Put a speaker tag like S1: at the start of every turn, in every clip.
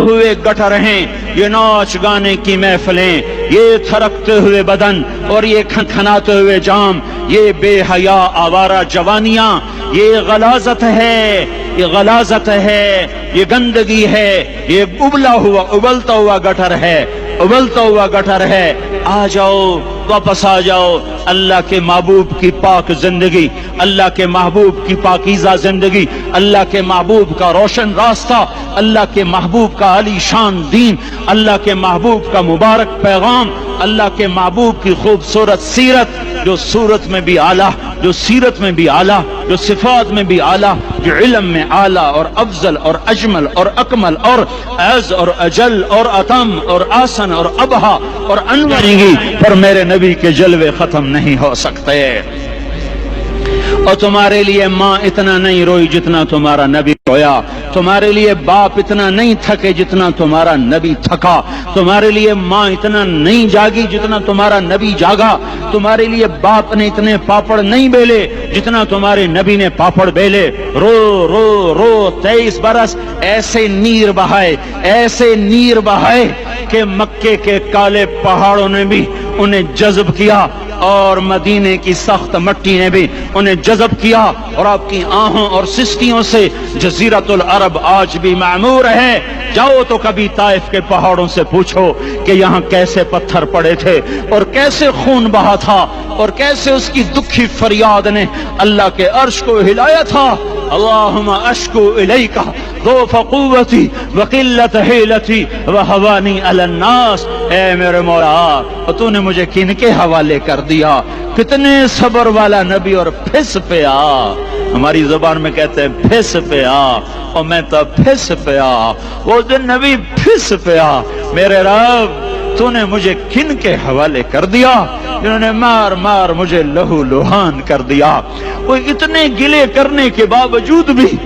S1: हुए गटर हैं, ये नाच गाने की महफिलें, ये थरकते हुए बदन और ये खनखनाते हुए जाम, ये बेहया आवारा जवानियां, ये गलाजत है, ये गलाजत है, ये गंदगी है, ये उबलता हुआ गटर है, उबलता हुआ गटर है। आ जाओ, वापस आ जाओ अल्लाह के महबूब की पाक जिंदगी, अल्लाह के महबूब की पाकीज़ा जिंदगी, अल्लाह के महबूब का रोशन रास्ता, अल्लाह के महबूब का आलीशान दीन, अल्लाह के महबूब का मुबारक पैगाम, अल्लाह के महबूब की खूबसूरत सीरत, जो सूरत में भी आला, जो सीरत में भी आला, जो सिफात में भी आला, जो इल्म में आला और अफजल और अजमल और अकमल और अज और अजल और अतम और आसन और अबहा और अनवरेंगी, पर मेरे नबी के जलवे खत्म नहीं हो सकते। और तुम्हारे लिए माँ इतना नहीं रोई जितना तुम्हारा नबी रोया, तुम्हारे लिए बाप इतना नहीं थके जितना तुम्हारा नबी थका, तुम्हारे लिए माँ इतना नहीं जागी जितना तुम्हारा नबी जागा, तुम्हारे लिए बाप ने इतने पापड़ नहीं बेले जितना तुम्हारे नबी ने पापड़ बेले। रो रो रो 23 बरस ऐसे नीर बहाए, ऐसे नीर बहाए कि मक्के के काले पहाड़ों ने भी उन्हें जज्ब किया और मदीने की सख्त मट्टी ने भी उन्हें जज्ब किया, और आपकी आहों और सिस्तियों से जजीरतुल अरब आज भी मामूर है। जाओ तो कभी ताइफ के पहाड़ों से पूछो कि यहाँ कैसे पत्थर पड़े थे और कैसे खून बहा था और कैसे उसकी दुखी फरियाद ने अल्लाह के अर्श को हिलाया था। अल्लाहुम्मा अश्कु इलैका ज़ौफ़ क़ुव्वती व क़िल्लत हिलती व हवानी अलन नास। ऐ मेरे मौला, तूने मुझे किनके हवाले कर दिया। कितने सब्र वाला नबी, और फिस पे आ, हमारी जुबान में कहते हैं फिस पे आ, और मैं तो फिस पे आ। वो दिन नबी फिस पे आ, मेरे रब तूने मुझे किन के हवाले कर दिया जिन्होंने मार मार मुझे लहू लुहान कर दिया। वो इतने गिले करने के बावजूद भी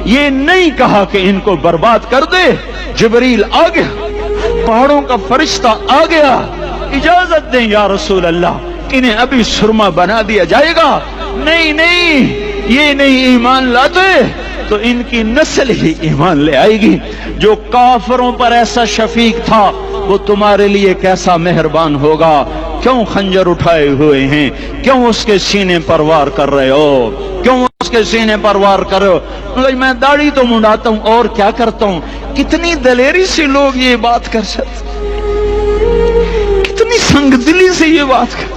S1: ये नहीं कहा कि इनको बर्बाद कर दे। जिब्रील आ गया, पहाड़ों का फरिश्ता आ गया, इजाजत दें या रसूल अल्लाह, इन्हें अभी सुरमा बना दिया जाएगा। नहीं नहीं, ये नहीं ईमान लाते तो इनकी नस्ल ही ईमान ले आएगी। जो काफिरों पर ऐसा शफीक था वो तुम्हारे लिए कैसा मेहरबान होगा। क्यों खंजर उठाए हुए हैं, क्यों उसके सीने पर वार कर रहे हो, क्यों उसके सीने पर वार कर रहे हो। मैं दाढ़ी तो मुंडाता हूं और क्या करता हूं। कितनी दलेरी से लोग ये बात कर सकते, कितनी संगदिली से ये बात कर।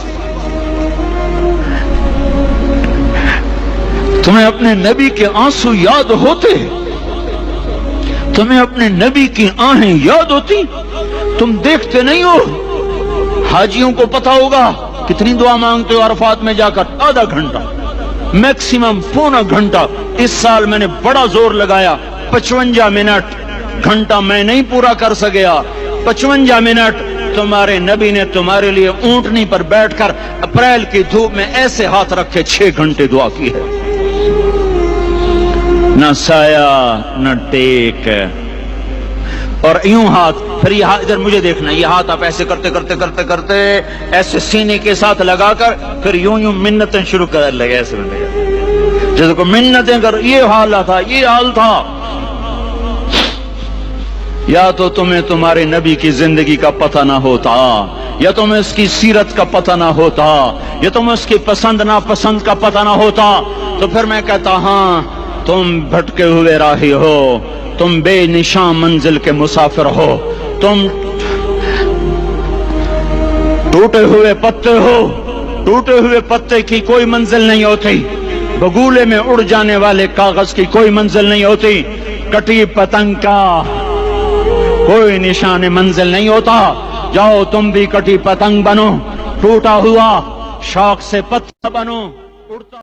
S1: तुम्हें अपने नबी के आंसू याद होते, तुम्हें अपने नबी की आहें याद होती, तुम देखते नहीं हो। हाजियों को पता होगा कितनी दुआ मांगते हो अरफात में जाकर, आधा घंटा मैक्सिमम पौना घंटा। इस साल मैंने बड़ा जोर लगाया, 55 मिनट, घंटा मैं नहीं पूरा कर सकेगा, 55 मिनट तुम्हारे नबी ने तुम्हारे लिए ऊंटनी पर बैठकर अप्रैल की धूप में ऐसे हाथ रखे 6 घंटे दुआ की है। न साया न टेक, और यूं हाथ, फिर ये हाथ इधर मुझे देखना, ये हाथ आप ऐसे करते करते करते करते ऐसे सीने के साथ लगाकर फिर यूं यूं मिन्नतें शुरू कर लगे, ऐसे जैसे को मिन्नतें कर। ये हाल था, ये हाल था। या तो तुम्हें तुम्हारे नबी की जिंदगी का पता ना होता, या तुम्हें उसकी सीरत का पता ना होता, या तुम्हें उसकी पसंद नापसंद का पता ना होता, तो फिर मैं कहता हाँ तुम भटके हुए राही हो, तुम बेनिशान मंजिल के मुसाफिर हो, तुम टूटे हुए पत्ते हो। टूटे हुए पत्ते की कोई मंजिल नहीं होती, बगुले में उड़ जाने वाले कागज की कोई मंजिल नहीं होती, कटी पतंग का कोई निशान मंजिल नहीं होता। जाओ तुम भी कटी पतंग बनो, टूटा हुआ शौक से पत्ता बनो, उड़ता